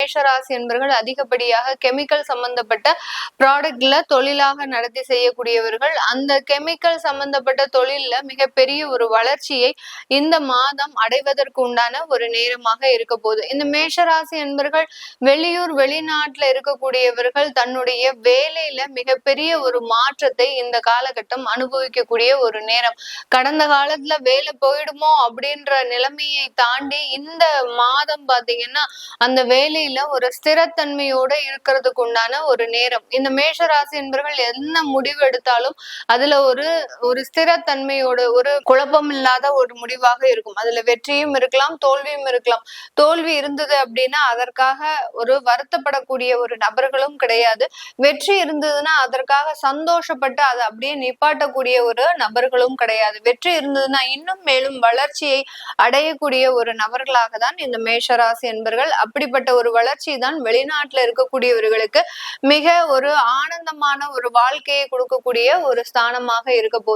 மேஷராசி என்பவர்கள் அதிகப்படியாக கெமிக்கல் சம்பந்தப்பட்ட ப்ராடக்ட்ல தொழிலாக நடத்தி செய்யக்கூடியவர்கள். அந்த கெமிக்கல் சம்பந்தப்பட்ட தொழில்ல மிகப்பெரிய ஒரு வளர்ச்சியை இந்த மாதம் அடைவதற்கு உண்டான ஒரு நேரமாக இருக்க போகுது. இந்த மேஷராசி என்பவர்கள் வெளியூர் வெளிநாட்டுல இருக்கக்கூடியவர்கள் தன்னுடைய வேலையில மிகப்பெரிய ஒரு மாற்றத்தை இந்த காலகட்டம் அனுபவிக்கக்கூடிய ஒரு நேரம். கடந்த காலத்துல வேலை போயிடுமோ அப்படின்ற நிலைமையை தாண்டி இந்த மாதம் பாத்தீங்கன்னா அந்த வேலையில ஒரு ஸ்திரத்தன்மையோட இருக்கிறதுக்கு உண்டான ஒரு நேரம். இந்த மேஷராசி என்பவர்கள் என்ன முடிவு எடுத்தாலும் அதுல ஒரு ஸ்திரத்தன்மையோட ஒரு குழப்பம் இல்லாத ஒரு முடிவாக இருக்கும். அதுல வெற்றியும் இருக்கலாம், தோல்வியும் இருக்கலாம். தோல்வி இருந்தது அப்படின்னா அதற்காக ஒரு வருத்தப்படக்கூடிய ஒரு நபர்களும் கிடையாது. வெற்றி இருந்ததுன்னா அதற்காக சந்தோஷப்பட்டு அதை அப்படியே நிப்பாட்டக்கூடிய ஒரு நபர்களும் கிடையாது. வெற்றி இருந்ததுன்னா இன்னும் மேலும் வளர்ச்சியை அடையக்கூடிய ஒரு நபர்களாக தான் இந்த மேஷராசி என்பர்கள். அப்படிப்பட்ட ஒரு வளர்ச்சி தான் வெளிநாட்டுல இருக்கக்கூடியவர்களுக்கு மிக ஒரு ஆனந்தமான ஒரு வாழ்க்கையை கொடுக்கக்கூடிய ஒரு ஸ்தானமாக இருக்க போகுது.